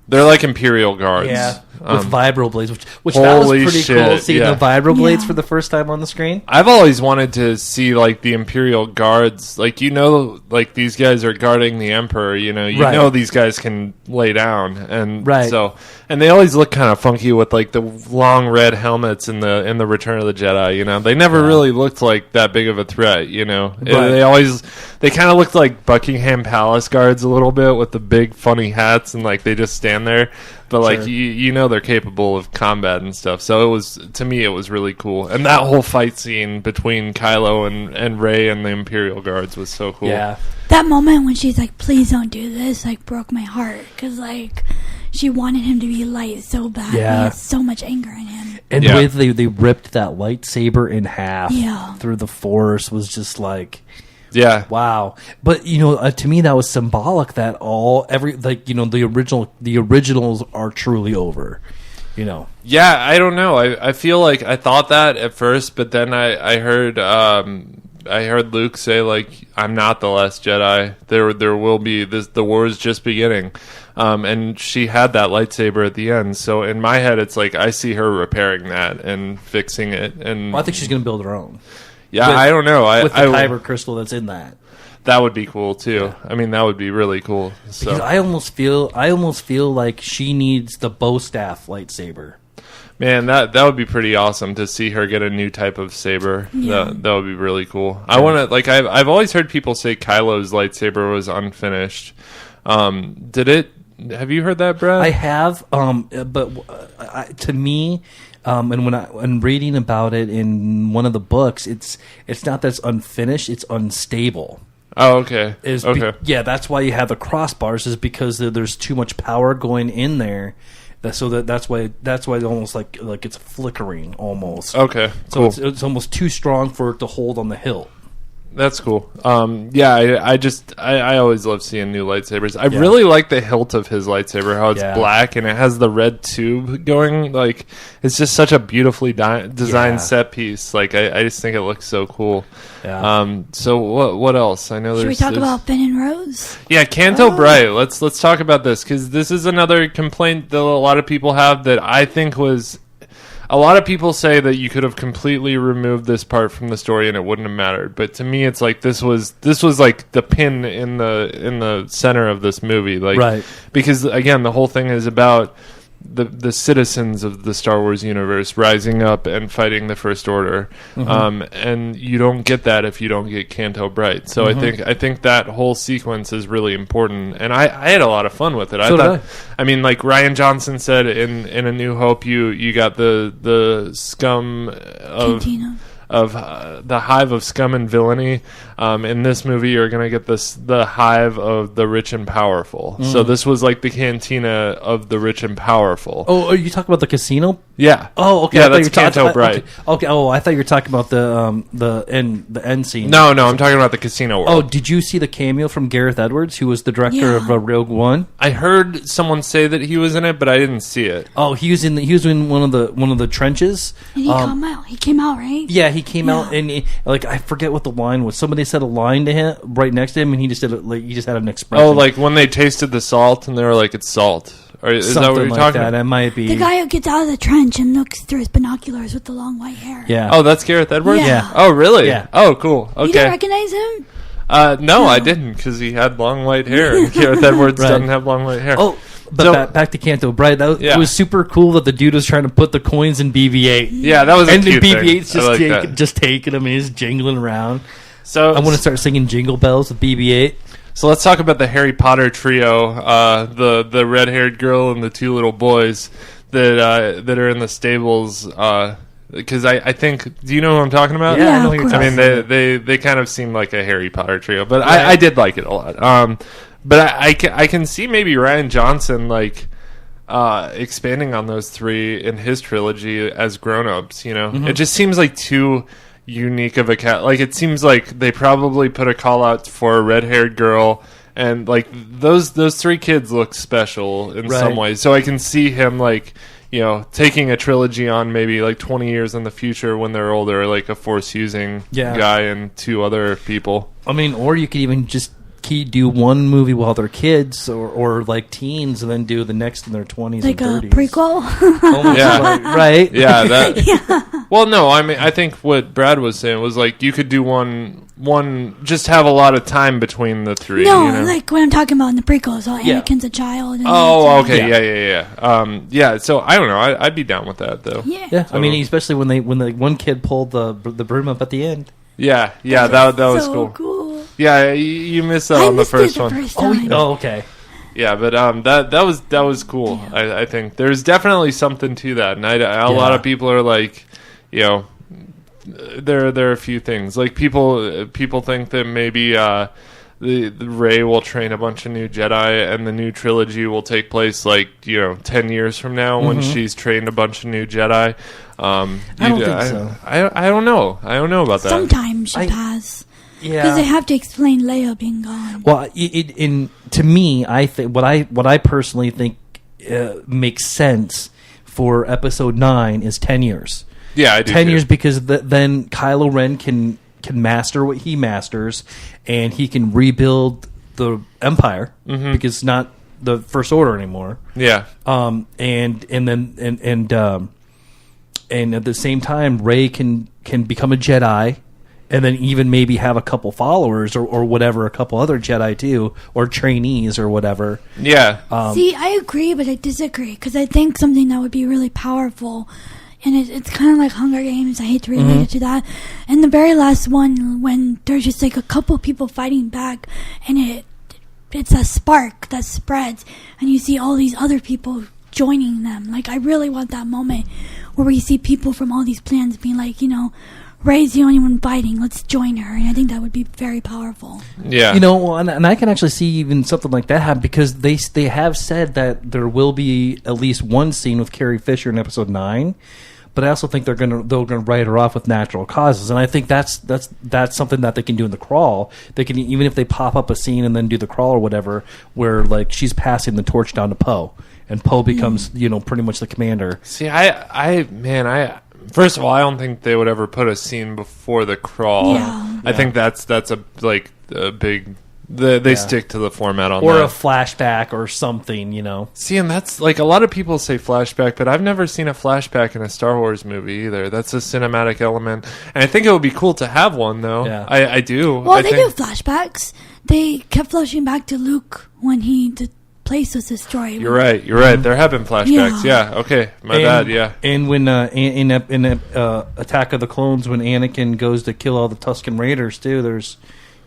They're like Imperial guards. Yeah, with vibro blades, which that was pretty cool seeing the vibro blades for the first time on the screen. I've always wanted to see, like, the Imperial guards. Like, like, these guys are guarding the Emperor. You know these guys can lay down. And so, and they always look kind of funky with, like, the long red helmets in the Return of the Jedi, you know. They never really looked like that big of a threat, you know. They kind of looked like Buckingham Palace guards a little bit with the big funny hats, and, like, they just stand there. But, like, you know they're capable of combat and stuff. So to me, it was really cool. And that whole fight scene between Kylo and Rey and the Imperial guards was so cool. Yeah. That moment when she's like, please don't do this, like, broke my heart. Because, like, she wanted him to be light so bad. Yeah. He has so much anger in him. And the way they ripped that lightsaber in half through the Force was just like... Yeah. Wow. But, you know, to me that was symbolic that the originals are truly over, you know. Yeah, I don't know. I feel like I thought that at first, but then I heard Luke say, like, I'm not the Last Jedi. There will be this. The war is just beginning. And she had that lightsaber at the end. So in my head, it's like I see her repairing that and fixing it. And I think she's going to build her own. Yeah, I don't know. With the kyber crystal that's in that. That would be cool too. Yeah. I mean, that would be really cool. So. Because I almost feel like she needs the bow staff lightsaber. Man, that would be pretty awesome to see her get a new type of saber. Yeah. That would be really cool. I want to, like, I've always heard people say Kylo's lightsaber was unfinished. Have you heard that, Brad? I have, but to me. And when reading about it in one of the books, it's not that it's unfinished; it's unstable. Oh, okay. That's why you have the crossbars, is because there's too much power going in there. That's why it's almost like it's flickering almost. Okay, so cool. It's almost too strong for it to hold on the hilt. That's cool. I always love seeing new lightsabers. I really like the hilt of his lightsaber, how it's black and it has the red tube going. Like, it's just such a beautifully designed set piece. Like, I just think it looks so cool. Yeah. So what else? I know. Should we talk about Finn and Rose? Yeah, Canto Bright. Let's talk about this, because this is another complaint that a lot of people have that I think was. A lot of people say that you could have completely removed this part from the story and it wouldn't have mattered. But to me, it's like this was like the pin in the center of this movie, like, right? Because again, the whole thing is about the citizens of the Star Wars universe rising up and fighting the First Order, and you don't get that if you don't get Canto Bright. So I think that whole sequence is really important, and I had a lot of fun with it. I mean, like Rian Johnson said in A New Hope, you got the scum of. Cantina. Of the hive of scum and villainy. In this movie, you're going to get the hive of the rich and powerful. So this was like the cantina of the rich and powerful. Oh, are you talking about the casino? Yeah. Oh, okay. Yeah, that's Canto Bright. Okay. Oh, I thought you were talking about the end scene. No, I'm talking about the casino world. Oh, did you see the cameo from Gareth Edwards, who was the director of Rogue One? I heard someone say that he was in it, but I didn't see it. Oh, he was in one of the trenches. And he came out, right? Yeah, he came out, and I forget what the line was. Somebody said a line to him right next to him, and he just had an expression. Oh, like when they tasted the salt, and they were like, "It's salt." Or is that what you're talking about? It might be the guy who gets out of the trench and looks through his binoculars with the long white hair. Yeah. Oh, that's Gareth Edwards? Yeah. Oh, really? Yeah. Oh, cool. Okay. You didn't recognize him? No, I didn't, because he had long white hair, and Gareth Edwards doesn't have long white hair. Oh, but back to Canto Bright. It was super cool that the dude was trying to put the coins in BB-8. Yeah, that was a cute thing. And BB-8's just taking them, he's jingling around. So I want to start singing Jingle Bells with BB-8. So let's talk about the Harry Potter trio, the red-haired girl and the two little boys that are in the stables. Because I think, do you know who I'm talking about? Yeah, I know who you're talking about. They kind of seem like a Harry Potter trio, but right. I did like it a lot. But I can see maybe Rian Johnson like expanding on those three in his trilogy as grown-ups. You know, it just seems like too unique of a cat. Like it seems like they probably put a call out for a red-haired girl, and like those three kids look special in some ways. So I can see him like, you know, taking a trilogy on maybe like 20 years in the future when they're older, like a Force-using guy and two other people. I mean, or you could even just do one movie while they're kids or like teens, and then do the next in their 20s like and 30s. Like a prequel? Almost right? Yeah. That. Well, no, I mean, I think what Brad was saying was like you could do one, just have a lot of time between the three. No, you know? like what I'm talking about in the prequels. So Anakin's a child. And Okay, yeah. So I don't know. I'd be down with that though. Yeah. Totally. I mean, especially when the one kid pulled the broom up at the end. Yeah. That was cool. Yeah, you missed that on the first one. Oh, okay. Yeah, but that was cool. Yeah. I think there's definitely something to that, and a lot of people are like, you know, there are a few things like people think that maybe the Rey will train a bunch of new Jedi, and the new trilogy will take place like 10 years from now when she's trained a bunch of new Jedi. I don't think so. I don't know. I don't know about that. Sometimes she has. Yeah, because they have to explain Leia being gone. Well, to me, I think what I personally think makes sense for Episode 9 is 10 years. Yeah, I do. 10 years because then Kylo Ren can master what he masters, and he can rebuild the Empire because it's not the First Order anymore. Yeah. And at the same time, Rey can become a Jedi. And then even maybe have a couple followers or whatever, a couple other Jedi too, or trainees or whatever. Yeah. See, I agree, but I disagree, because I think something that would be really powerful, and it's kind of like Hunger Games. I hate to relate it to that. And the very last one, when there's just like a couple people fighting back, and it's a spark that spreads, and you see all these other people joining them. Like, I really want that moment where we see people from all these planets being like, Rey's the only one fighting. Let's join her. And I think that would be very powerful. Yeah. And I can actually see even something like that happen, because they have said that there will be at least one scene with Carrie Fisher in Episode 9. But I also think they're gonna write her off with natural causes, and I think that's something that they can do in the crawl. They can, even if they pop up a scene and then do the crawl or whatever, where like she's passing the torch down to Poe, and Poe becomes pretty much the commander. See, first of all, I don't think they would ever put a scene before the crawl. Yeah. I think that's a big. They stick to the format on that. Or a flashback or something, See, and that's like a lot of people say flashback, but I've never seen a flashback in a Star Wars movie either. That's a cinematic element, and I think it would be cool to have one though. Yeah. I do. Well, they do flashbacks. They kept flashing back to Luke when the place was destroyed. You're right. There have been flashbacks. Yeah. Okay. My bad. Yeah. And when in Attack of the Clones, when Anakin goes to kill all the Tusken Raiders too,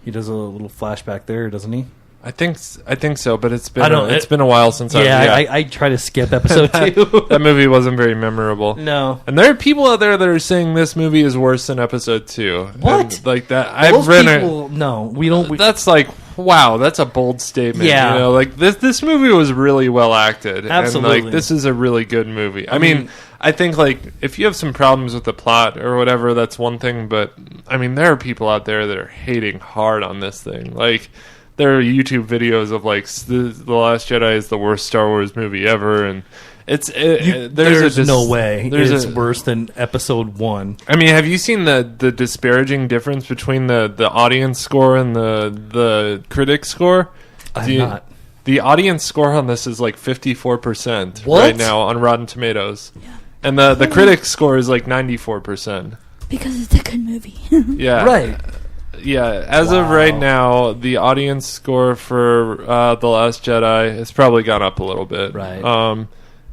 he does a little flashback there, doesn't he? I think so, but it's been a while since I try to skip Episode 2. That movie wasn't very memorable. No. And there are people out there that are saying this movie is worse than Episode 2. What? And like that. I've read no, we don't. That's like, wow, that's a bold statement. Yeah. Like this movie was really well acted. Absolutely. And like this is a really good movie. I mean, I think like if you have some problems with the plot or whatever, that's one thing, but I mean there are people out there that are hating hard on this thing. Like there are YouTube videos of like The Last Jedi is the worst Star Wars movie ever, and there's no way it's worse than Episode 1. I mean, have you seen the disparaging difference between the audience score and the critic score? I'm not. The audience score on this is like 54% What? right now on Rotten Tomatoes. Yeah. And the critic score is like 94%. Because it's a good movie. Yeah. Right. Yeah, as of right now, the audience score for The Last Jedi has probably gone up a little bit. Right.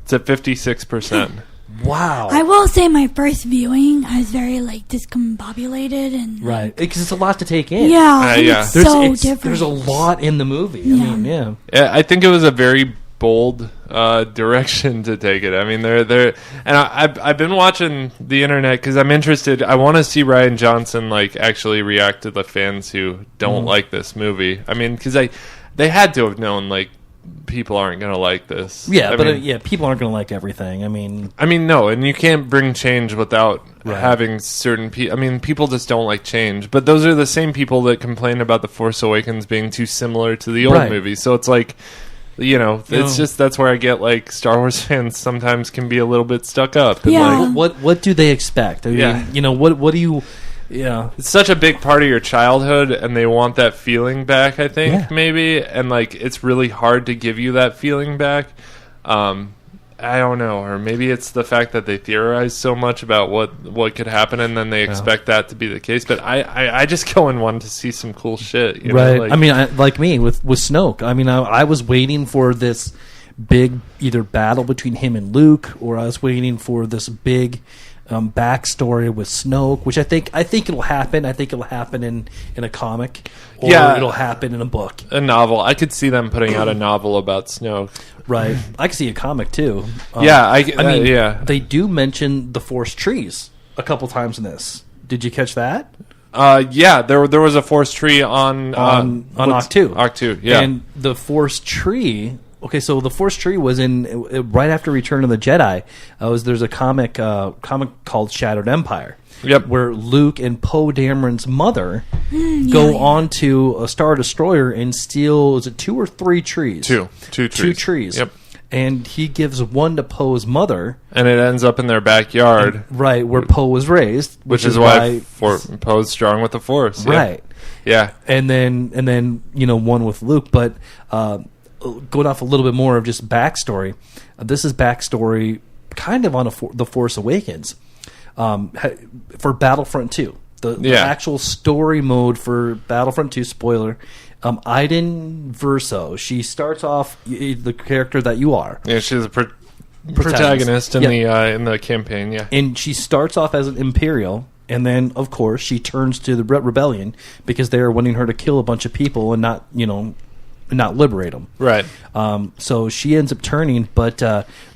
It's at 56%. Wow. I will say my first viewing, I was very like discombobulated and right, because it's a lot to take in. Yeah, yeah. it's so different. There's a lot in the movie. Yeah. I mean, yeah. I think it was a very bold direction to take it. I mean, and I've been watching the internet because I'm interested. I want to see Rian Johnson like actually react to the fans who don't like this movie. I mean, because they had to have known like people aren't going to like this. Yeah, people aren't going to like everything. I mean, no, and you can't bring change without having certain people. I mean, people just don't like change. But those are the same people that complain about The Force Awakens being too similar to the old movie. So it's like, it's just that's where I get like Star Wars fans sometimes can be a little bit stuck up. And Yeah. like, what do they expect? I mean, what do you? Yeah, it's such a big part of your childhood, and they want that feeling back. I think maybe, and like it's really hard to give you that feeling back. I don't know, or maybe it's the fact that they theorize so much about what could happen, and then they expect that to be the case. But I just go and want to see some cool shit, you know? Like, I mean, like me with Snoke. I mean, I was waiting for this big either battle between him and Luke, or I was waiting for this big backstory with Snoke, which I think it'll happen. I think it'll happen in a comic, or it'll happen in a book, a novel. I could see them putting out a novel about Snoke. Right. I could see a comic too. I mean, they do mention the Force trees a couple times in this. Did you catch that? There was a Force tree on Octu. Octu, yeah. And the Force tree. Okay, so the Force tree was in right after Return of the Jedi. There's a comic called Shattered Empire. Yep. Where Luke and Poe Dameron's mother go onto a Star Destroyer and steal, is it 2 or 3 trees? Two trees. 2 trees. Yep. And he gives one to Poe's mother. And it ends up in their backyard. Right, where Poe was raised. Which is why Poe's strong with the Force. Right. Yeah. And then one with Luke. But going off a little bit more of just backstory, this is backstory kind of on The Force Awakens. For Battlefront 2. The actual story mode for Battlefront 2, spoiler, Iden Verso, she starts off the character that you are. Yeah, she's a protagonist in the campaign, yeah. And she starts off as an Imperial, and then, of course, she turns to the Rebellion because they are wanting her to kill a bunch of people and not liberate them. Right. So she ends up turning, but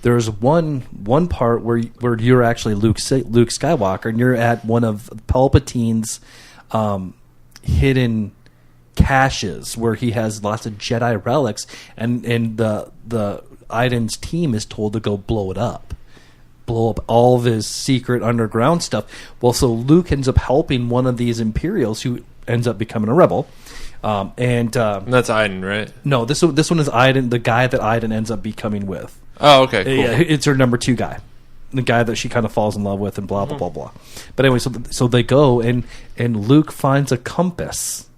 there's one part where you're actually Luke Skywalker, and you're at one of Palpatine's hidden caches where he has lots of Jedi relics, and the Iden's team is told to go blow up all of his secret underground stuff. Well, so Luke ends up helping one of these Imperials who ends up becoming a rebel. And that's Iden, right? No, this one is Iden, the guy that Iden ends up becoming with. Oh, okay, cool. Yeah, it's her number 2 guy, the guy that she kind of falls in love with, and blah blah blah blah. But anyway, so they go and Luke finds a compass,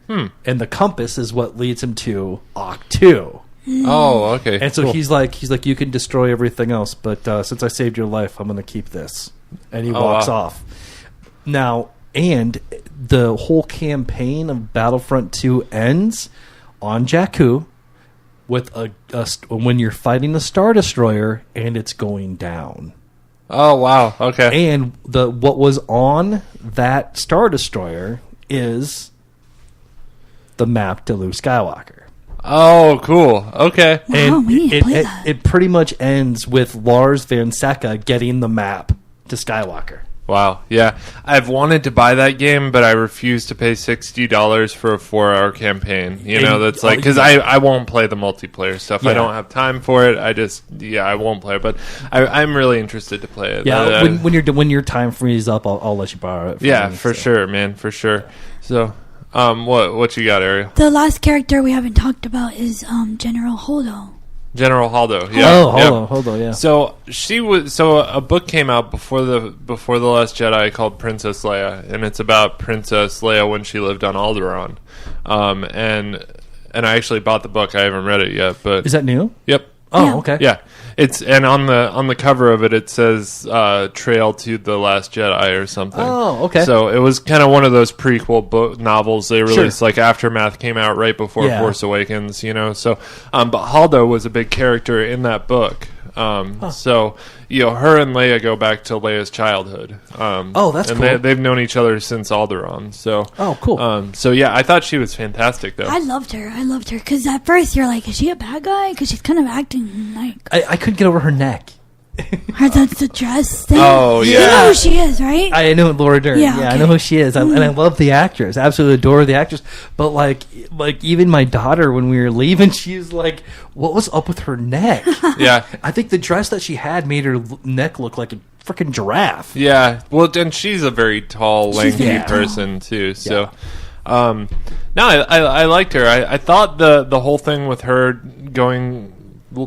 and the compass is what leads him to Octu. Oh, okay. And so he's like, you can destroy everything else, but since I saved your life, I'm going to keep this. And he walks off. Now. And the whole campaign of Battlefront 2 ends on Jakku with when you're fighting the Star Destroyer and it's going down. Oh, wow. Okay. And what was on that Star Destroyer is the map to Luke Skywalker. Oh, cool. Okay. Wow, and we need to play that. It pretty much ends with Lars Van Secca getting the map to Skywalker. Wow, yeah. I've wanted to buy that game, but I refuse to pay $60 for a 4-hour campaign. That's like, because I won't play the multiplayer stuff. Yeah. I don't have time for it. I won't play it, but I'm really interested to play it. Yeah, when your time frees up, I'll let you borrow it. For sure, man, for sure. So, what you got, Ariel? The last character we haven't talked about is General Holdo. General Holdo, yeah. Oh, Holdo, yeah. So a book came out before the Last Jedi called Princess Leia, and it's about Princess Leia when she lived on Alderaan. And I actually bought the book. I haven't read it yet, but is that new? Yep. Oh, yeah. Okay. Yeah. And on the cover of it, it says Trail to the Last Jedi or something. Oh, okay. So it was kind of one of those prequel novels they released, like Aftermath came out right before Force Awakens, So, but Holdo was a big character in that book. So, her and Leia go back to Leia's childhood. That's and cool. They've known each other since Alderaan. So, cool. So yeah, I thought she was fantastic, though. I loved her because at first you're like, is she a bad guy? Because she's kind of acting like I couldn't get over her neck. That's the dress thing. Oh, yeah. You know who she is, right? I know Laura Dern. Yeah, I okay. know who she is, and I love the actress. Absolutely adore the actress. But like even my daughter, when we were leaving, she was like, "What was up with her neck?" Yeah, I think the dress that she had made her neck look like a freaking giraffe. yeah. Well, and she's a very tall, lanky very person too. So, no, I liked her. I thought the whole thing with her going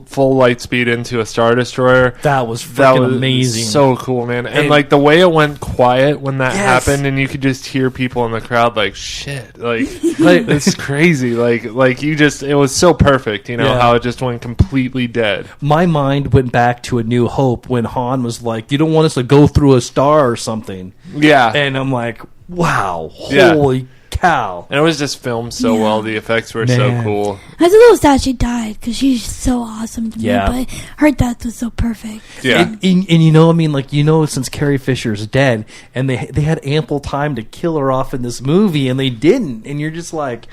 full light speed into a Star Destroyer, that was freaking amazing. So cool, man. And like the way it went quiet when that Yes. happened, and you could just hear people in the crowd like, shit, like it's crazy. Like you just, it was so perfect, how it just went completely dead. My mind went back to A New Hope when Han was like, "You don't want us to go through a star or something." Yeah. And I'm like, wow, Yeah. holy cow. And it was just filmed so well. The effects were so Man. cool. I was a little sad she died because she's so awesome to Yeah. me. But her death was so perfect. Yeah. And since Carrie Fisher's dead, and they had ample time to kill her off in this movie, and they didn't, and you're just like,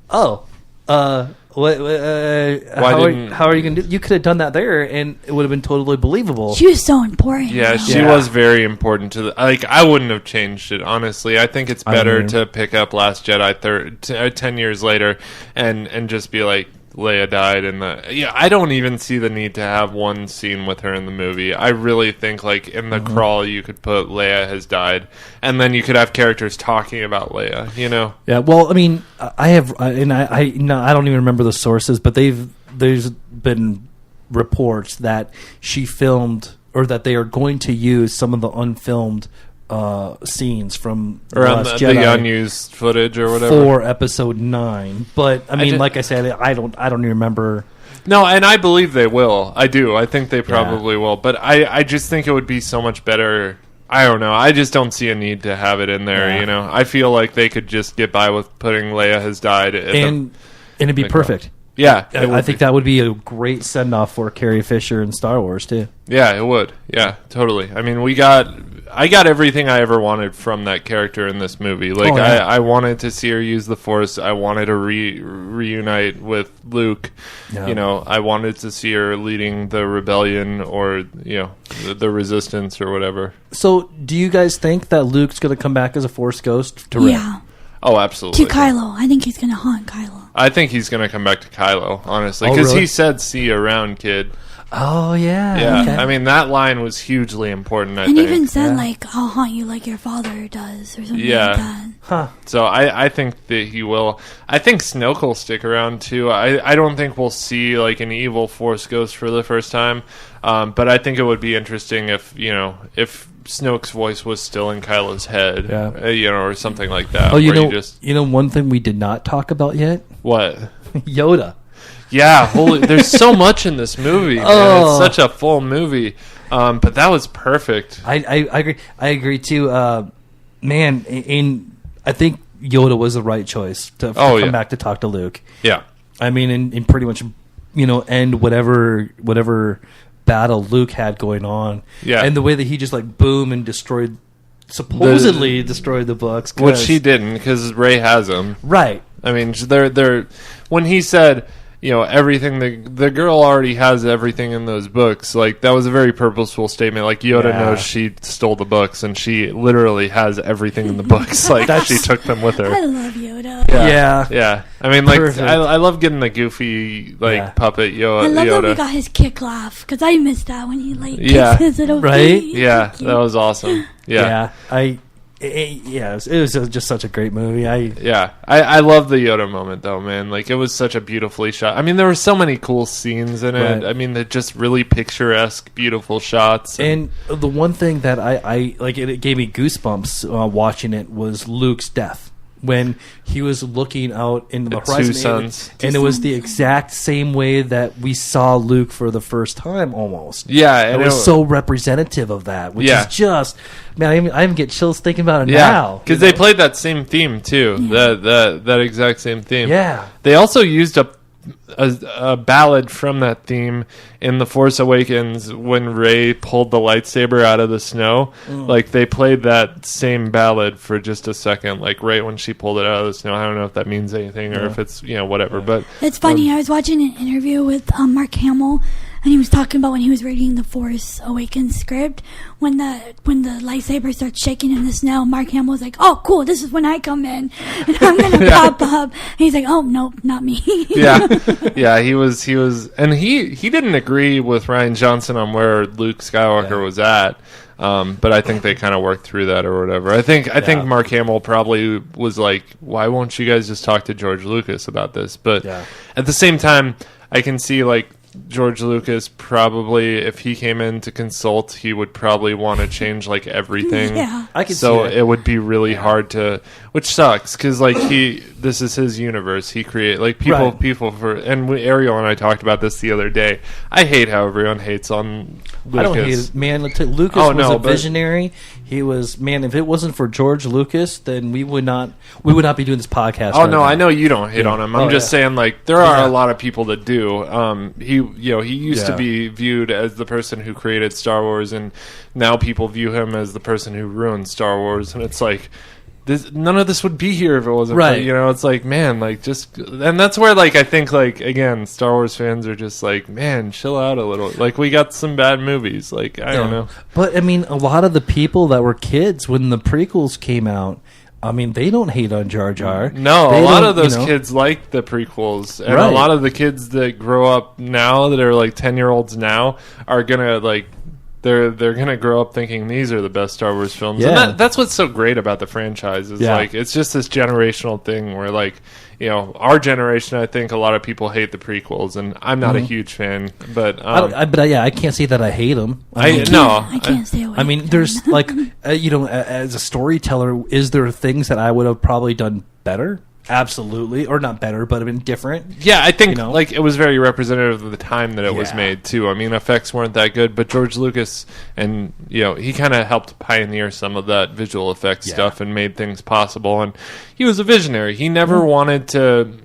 oh, how are you going to do? You could have done that there, and it would have been totally believable. She was so important. Yeah, she was very important to I wouldn't have changed it, honestly. I think it's better to pick up Last Jedi 10 years later and just be like, Leia died, and I don't even see the need to have one scene with her in the movie. I really think like in the crawl you could put Leia has died, and then you could have characters talking about Leia. Yeah, well, I mean, I don't even remember the sources, but there's been reports that she filmed, or that they are going to use some of the unfilmed scenes from Last Jedi, the unused footage or whatever for Episode 9. But I mean, like I said, I don't even remember. No, and I believe they will. I do. I think they probably will. But I just think it would be so much better. I don't know. I just don't see a need to have it in there. Yeah. I feel like they could just get by with putting Leia has died, and it'd be perfect. Yeah, I think that would be a great send off for Carrie Fisher in Star Wars too. Yeah, it would. Yeah, totally. I mean, I got everything I ever wanted from that character in this movie. Like, I wanted to see her use the Force. I wanted to reunite with Luke. Yeah. I wanted to see her leading the rebellion or, the resistance or whatever. So, do you guys think that Luke's going to come back as a Force ghost to Rey? Yeah. Oh, absolutely. To Kylo. I think he's going to haunt Kylo. I think he's going to come back to Kylo, honestly. Because he said, "See you around, kid." Oh, yeah. Yeah. Okay. I mean, that line was hugely important, I and think. even said, I'll haunt you like your father does, or something like that. Huh. So I think that he will. I think Snoke will stick around, too. I don't think we'll see, an evil Force ghost for the first time. But I think it would be interesting if Snoke's voice was still in Kylo's head, or something like that. Oh, one thing we did not talk about yet? What? Yoda. Yeah, there's so much in this movie, man. It's such a full movie. But that was perfect. I agree. I agree too. Man, I think Yoda was the right choice to come back to talk to Luke. Yeah. I mean, and pretty much, end whatever battle Luke had going on. Yeah. And the way that he just boom and supposedly destroyed the books. Which he didn't, because Rey has them. Right. I mean, they're when he said, everything, the girl already has everything in those books. That was a very purposeful statement. Yoda knows she stole the books, and she literally has everything in the books. She took them with her. I love Yoda. Yeah. I mean, I love getting the goofy, puppet Yoda. I love that we got his kick laugh, because I missed that when he, kicks his little right? feet. Yeah, that was awesome. Yeah. It was just such a great movie. I love the Yoda moment though, man. It was such a beautifully shot. I mean, there were so many cool scenes in it. Right. I mean, they're just really picturesque, beautiful shots. And the one thing that I it gave me goosebumps watching it was Luke's death. When he was looking out into the horizon, two suns. And it was the exact same way that we saw Luke for the first time, almost. Yeah, and it was so representative of that, which is just, man, I even get chills thinking about it now. Because they played that same theme too, that exact same theme. Yeah, they also used a ballad from that theme in The Force Awakens when Rey pulled the lightsaber out of the snow. Like, they played that same ballad for just a second, like right when she pulled it out of the snow. I don't know if that means anything or if it's, whatever. But it's funny. I was watching an interview with Mark Hamill, and he was talking about when he was reading the Force Awakens script, when the lightsaber starts shaking in the snow, Mark Hamill was like, "Oh, cool, this is when I come in, and I'm gonna pop up." And he's like, "Oh, nope, not me." yeah, he was, and he didn't agree with Rian Johnson on where Luke Skywalker was at. But I think they kind of worked through that or whatever. I think Mark Hamill probably was like, "Why won't you guys just talk to George Lucas about this?" But at the same time, I can see like George Lucas probably, if he came in to consult, he would probably want to change like everything. I could so see that. it would be really hard to, which sucks because like this is his universe. He create like people and Ariel and I talked about this the other day. I hate how everyone hates on Lucas. I don't hate it, man. Lucas was a visionary. He was, man. If it wasn't for George Lucas, then we would not be doing this podcast. Oh no, I know you don't hate on him. I'm just saying like there are a lot of people that do. He used to be viewed as the person who created Star Wars, and now people view him as the person who ruined Star Wars. And it's like, none of this would be here if it wasn't for, it's like, man, like just, and that's where like I think like again Star Wars fans are just like, man, chill out a little. Like we got some bad movies. Like I don't know. But I mean, a lot of the people that were kids when the prequels came out, I mean, they don't hate on Jar Jar. No, a lot of those kids like the prequels. And a lot of the kids that grow up now, that are like 10-year-olds now, are going to like, they're going to grow up thinking these are the best Star Wars films. Yeah. And that's what's so great about the franchise. Is like, it's just this generational thing where like, our generation, I think a lot of people hate the prequels, and I'm not a huge fan. But I can't say that I hate them. I can't stay away. I mean, there's like, as a storyteller, is there things that I would have probably done better? Absolutely, or not better, but have been different. Yeah, I think like it was very representative of the time that it was made too. I mean, effects weren't that good, but George Lucas and he kind of helped pioneer some of that visual effects stuff and made things possible. And he was a visionary. He never wanted to.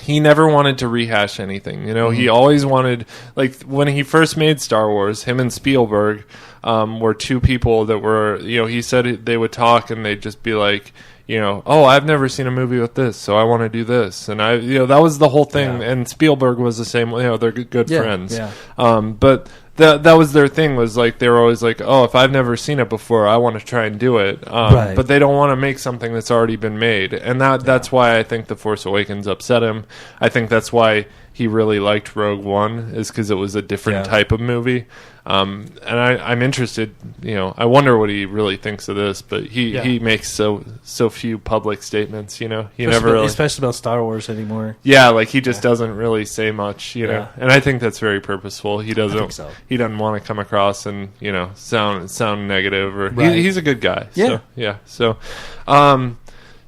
He never wanted to rehash anything. He always wanted, like when he first made Star Wars, him and Spielberg were two people that were. He said they would talk and they'd just be like, oh, I've never seen a movie with this, so I want to do this. And that was the whole thing. Yeah. And Spielberg was the same, they're good friends. Yeah. But that was their thing, was like, they were always like, oh, if I've never seen it before, I want to try and do it. But they don't want to make something that's already been made. And that's why I think The Force Awakens upset him. I think that's why he really liked Rogue One, is because it was a different type of movie. And I'm interested, I wonder what he really thinks of this, but he makes so few public statements, he never really, especially about Star Wars anymore. Yeah, like he just doesn't really say much, know, and I think that's very purposeful. He doesn't want to come across and, sound negative, or he's a good guy. Yeah. So,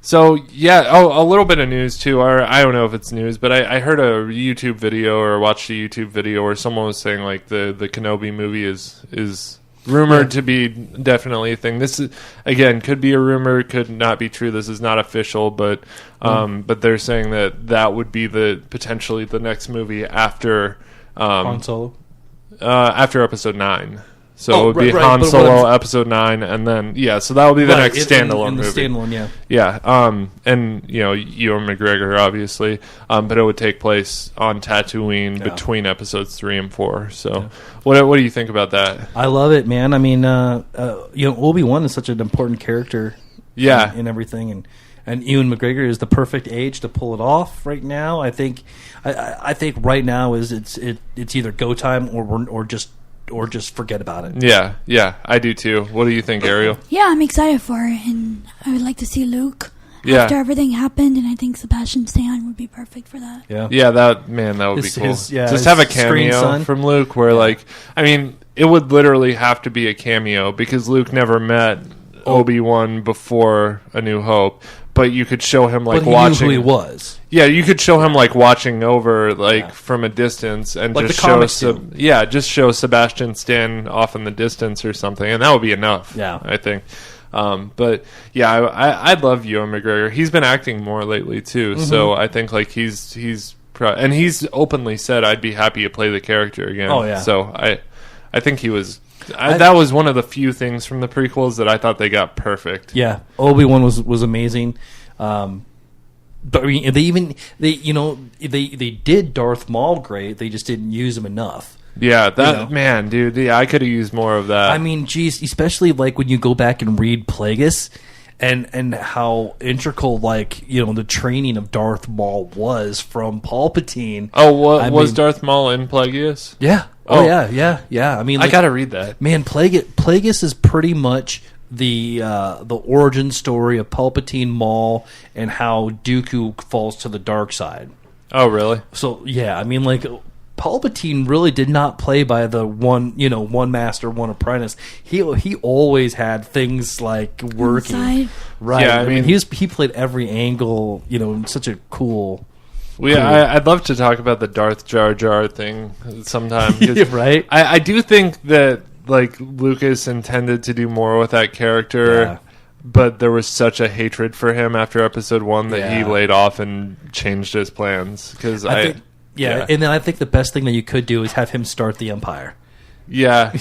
a little bit of news, too. I don't know if it's news, but I heard a YouTube video or watched a YouTube video where someone was saying, like, the Kenobi movie is rumored to be definitely a thing. This is, again, could be a rumor, could not be true. This is not official, but they're saying that would be potentially the next movie after Han Solo? After Episode 9. So it would be Han Solo, Episode 9, and then, so that would be the next standalone movie. Standalone, and, Ewan McGregor, obviously, but it would take place on Tatooine between Episodes 3 and 4. So what do you think about that? I love it, man. I mean, Obi-Wan is such an important character in everything, and Ewan McGregor is the perfect age to pull it off right now. I think right now it's either go time or just forget about it. Yeah, I do too. What do you think, Ariel? Yeah, I'm excited for it, and I would like to see Luke after everything happened, and I think Sebastian Stan would be perfect for that. Yeah, that would be cool. Just have a cameo from Luke where, it would literally have to be a cameo because Luke never met Obi-Wan before A New Hope. But you could show him watching. Knew who he was. Yeah, you could show him watching over from a distance and just show Sebastian Stan off in the distance or something, and that would be enough. Yeah, I think. But I love Ewan McGregor. He's been acting more lately too, so I think he's and he's openly said, I'd be happy to play the character again. Oh, yeah. So I think he was... that was one of the few things from the prequels that I thought they got perfect. Yeah, Obi-Wan was amazing. But I mean, they did Darth Maul great. They just didn't use him enough. Yeah, man, dude. Yeah, I could have used more of that. I mean, geez, especially like when you go back and read Plagueis, and how integral the training of Darth Maul was from Palpatine. Oh, was Darth Maul in Plagueis? Yeah. Oh yeah. I mean, I gotta read that. Man, Plagueis is pretty much the origin story of Palpatine, Maul, and how Dooku falls to the dark side. Oh, really? So yeah, I mean, Palpatine really did not play by the one master, one apprentice. He always had things working. Inside. Right. Yeah, I mean he played every angle. In such a cool. I'd love to talk about the Darth Jar Jar thing sometime. Right. I do think that Lucas intended to do more with that character, but there was such a hatred for him after Episode 1 that he laid off and changed his plans. Because and then I think the best thing that you could do is have him start the Empire. Yeah.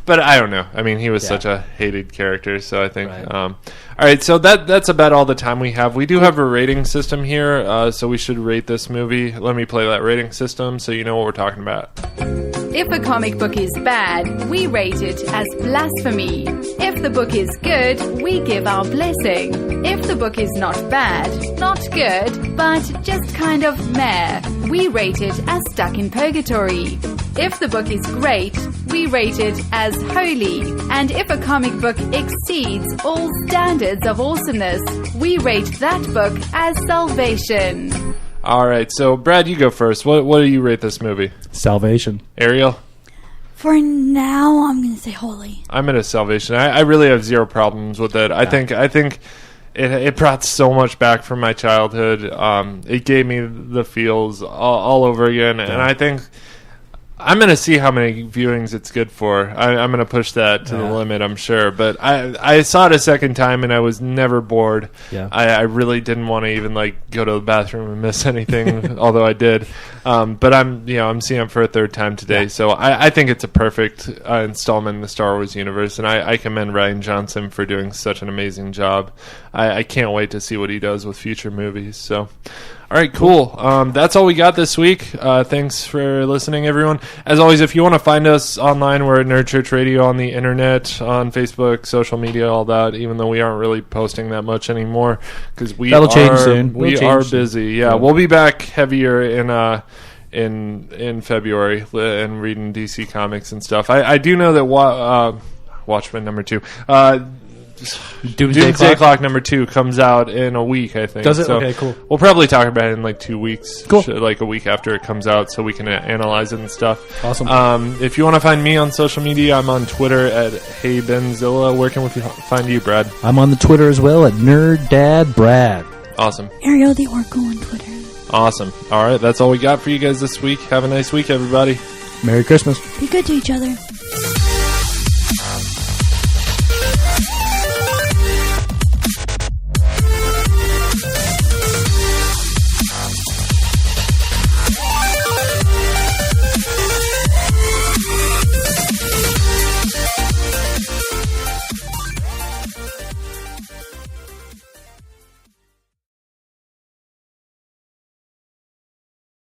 But I don't know. I mean, he was such a hated character, so I think. Right. All right, so that's about all the time we have. We do have a rating system here, so we should rate this movie. Let me play that rating system so you know what we're talking about. If a comic book is bad, we rate it as blasphemy. If the book is good, we give our blessing. If the book is not bad, not good, but just kind of meh, we rate it as stuck in purgatory. If the book is great, we rate it as holy. And if a comic book exceeds all standards of awesomeness, we rate that book as salvation. All right, so Brad, you go first. What do you rate this movie? Salvation. Ariel? For now, I'm going to say holy. I'm at a salvation. I really have zero problems with it. I think it brought so much back from my childhood. It gave me the feels all over again, and I think I'm going to see how many viewings it's good for. I'm going to push that to the limit, I'm sure. But I saw it a second time, and I was never bored. Yeah. I really didn't want to even go to the bathroom and miss anything, although I did. But I'm seeing it for a third time today. Yeah. So I think it's a perfect installment in the Star Wars universe, and I commend Rian Johnson for doing such an amazing job. I can't wait to see what he does with future movies. So... All right, cool. That's all we got this week. Thanks for listening, everyone. As always, if you want to find us online, we're at Nerd Church Radio on the internet, on Facebook, social media, all that, even though we aren't really posting that much anymore because That'll change soon. We are busy. Yeah, we'll be back heavier in February and reading DC Comics and stuff. I do know that Watchmen #2. Doomsday Clock #2 comes out in a week, I think. Does it? So okay, cool. We'll probably talk about it in 2 weeks. Cool. A week after it comes out so we can analyze it and stuff. Awesome. If you want to find me on social media, I'm on Twitter at HeyBenzilla. Where can we find you, Brad? I'm on the Twitter as well at NerdDadBrad. Awesome. Ariel the Oracle on Twitter. Awesome. All right, that's all we got for you guys this week. Have a nice week, everybody. Merry Christmas. Be good to each other.